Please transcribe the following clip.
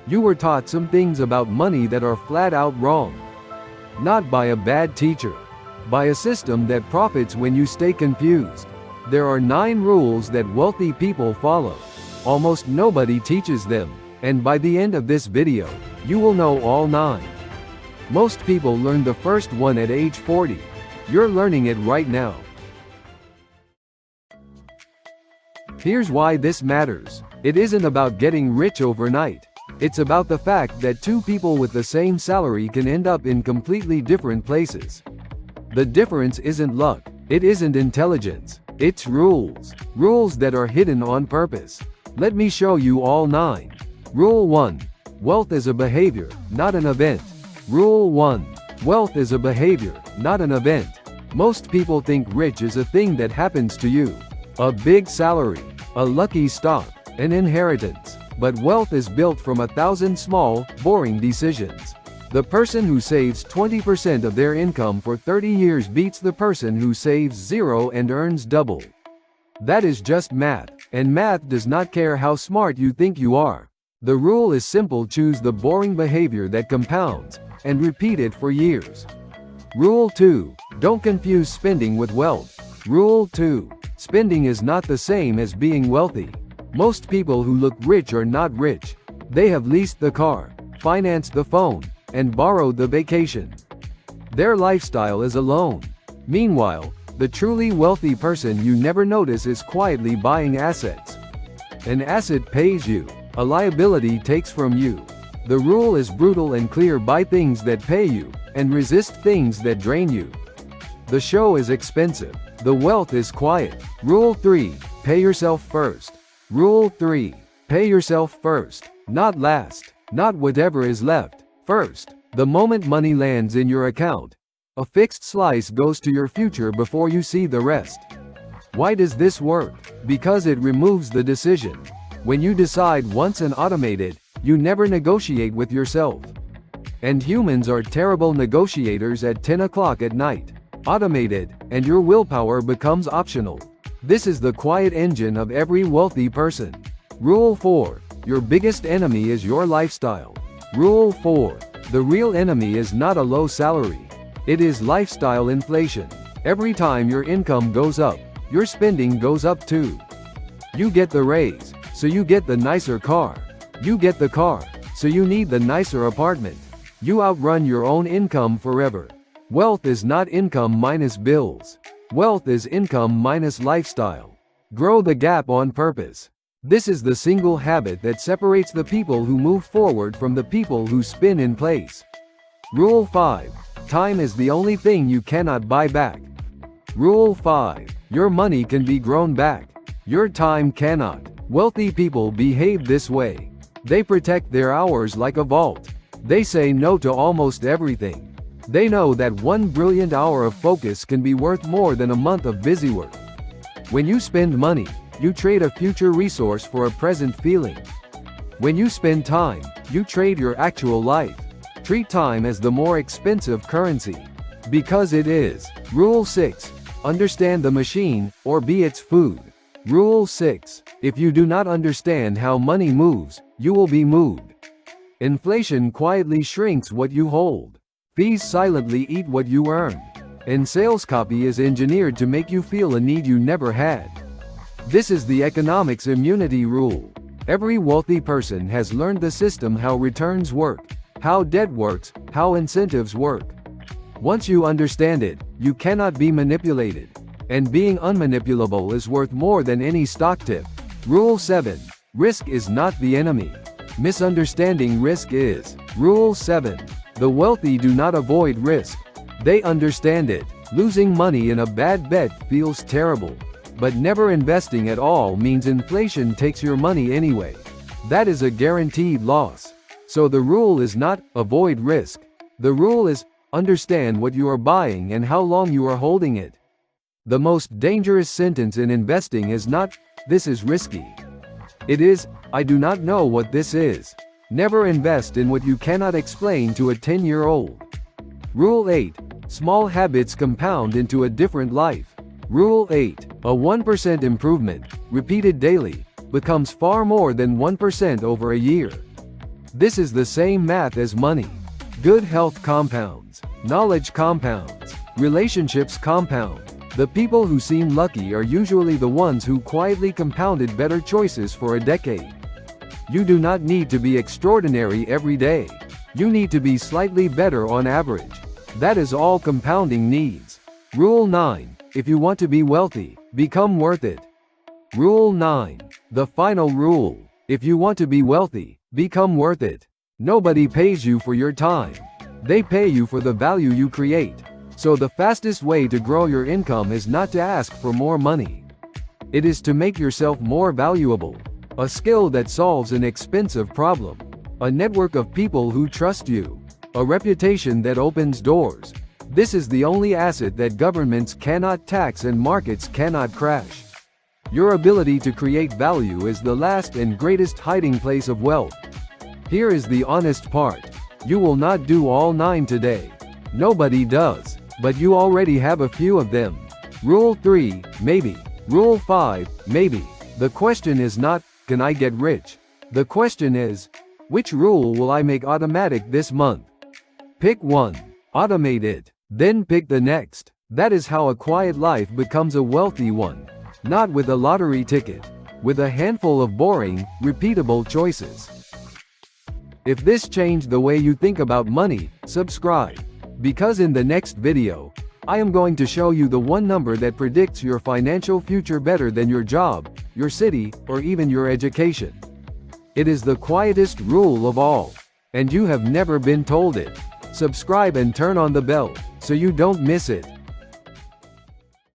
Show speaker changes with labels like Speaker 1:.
Speaker 1: You were taught some things about money that are flat out wrong. Not by a bad teacher. By a system that profits when you stay confused. There are 9 rules that wealthy people follow. Almost nobody teaches them, and by the end of this video, you will know all 9. Most people learn the first one at age 40. You're learning it right now. Here's why this matters. It isn't about getting rich overnight. It's about the fact that 2 people with the same salary can end up in completely different places. The difference isn't luck. It isn't intelligence. It's rules. Rules that are hidden on purpose. Let me show you all 9. Rule 1. Wealth is a behavior, not an event. Rule 1. Wealth is a behavior, not an event. Most people think rich is a thing that happens to you. A big salary, a lucky stock, an inheritance. But wealth is built from 1,000 small, boring decisions. The person who saves 20% of their income for 30 years beats the person who saves 0 and earns double. That is just math, and math does not care how smart you think you are. The rule is simple: choose the boring behavior that compounds, and repeat it for years. Rule 2. Don't confuse spending with wealth. Rule 2. Spending is not the same as being wealthy. Most people who look rich are not rich. They have leased the car, financed the phone, and borrowed the vacation. Their lifestyle is a loan. Meanwhile, the truly wealthy person you never notice is quietly buying assets. An asset pays you, a liability takes from you. The rule is brutal and clear: buy things that pay you, and resist things that drain you. The show is expensive. The wealth is quiet. Rule 3. Pay yourself first. Rule 3. Pay yourself first, not last, not whatever is left. First, the moment money lands in your account, a fixed slice goes to your future before you see the rest. Why does this work? Because it removes the decision. When you decide once and automate it, you never negotiate with yourself. And humans are terrible negotiators at 10 o'clock at night. Automate it, and your willpower becomes optional. This is the quiet engine of every wealthy person. Rule 4. Your biggest enemy is your lifestyle. Rule 4. The real enemy is not a low salary. It is lifestyle inflation. Every time your income goes up, your spending goes up too. You get the raise, so you get the nicer car. You get the car, so you need the nicer apartment. You outrun your own income forever. Wealth is not income minus bills. Wealth is income minus lifestyle. Grow the gap on purpose. This is the single habit that separates the people who move forward from the people who spin in place. Rule 5. Time is the only thing you cannot buy back. Rule 5. Your money can be grown back. Your time cannot. Wealthy people behave this way. They protect their hours like a vault. They say no to almost everything. They know that one brilliant hour of focus can be worth more than a month of busy work. When you spend money, you trade a future resource for a present feeling. When you spend time, you trade your actual life. Treat time as the more expensive currency. Because it is. Rule 6. Understand the machine, or be its food. Rule 6. If you do not understand how money moves, you will be moved. Inflation quietly shrinks what you hold. Fees silently eat what you earn. And sales copy is engineered to make you feel a need you never had. This is the economics immunity rule. Every wealthy person has learned the system: how returns work, how debt works, how incentives work. Once you understand it, you cannot be manipulated. And being unmanipulable is worth more than any stock tip. Rule 7. Risk is not the enemy. Misunderstanding risk is. Rule 7. The wealthy do not avoid risk. They understand it. Losing money in a bad bet feels terrible. But never investing at all means inflation takes your money anyway. That is a guaranteed loss. So the rule is not avoid risk. The rule is understand what you are buying and how long you are holding it. The most dangerous sentence in investing is not, "This is risky." It is, "I do not know what this is." Never invest in what you cannot explain to a 10-year-old. Rule 8. Small habits compound into a different life. Rule 8. A 1% improvement, repeated daily, becomes far more than 1% over a year. This is the same math as money. Good health compounds. Knowledge compounds. Relationships compound. The people who seem lucky are usually the ones who quietly compounded better choices for a decade. You do not need to be extraordinary every day. You need to be slightly better on average. That is all compounding needs. Rule 9. If you want to be wealthy, become worth it. Rule 9. The final rule. If you want to be wealthy, become worth it. Nobody pays you for your time. They pay you for the value you create. So the fastest way to grow your income is not to ask for more money. It is to make yourself more valuable. A skill that solves an expensive problem. A network of people who trust you. A reputation that opens doors. This is the only asset that governments cannot tax and markets cannot crash. Your ability to create value is the last and greatest hiding place of wealth. Here is the honest part. You will not do all 9 today. Nobody does, but you already have a few of them. Rule 3, maybe. Rule 5, maybe. The question is not, can I get rich? The question is, which rule will I make automatic this month? Pick one. Automate it. Then pick the next. That is how a quiet life becomes a wealthy one. Not with a lottery ticket. With a handful of boring, repeatable choices. If this changed the way you think about money, subscribe. Because in the next video, I am going to show you the one number that predicts your financial future better than your job, your city, or even your education. It is the quietest rule of all. And you have never been told it. Subscribe and turn on the bell, so you don't miss it.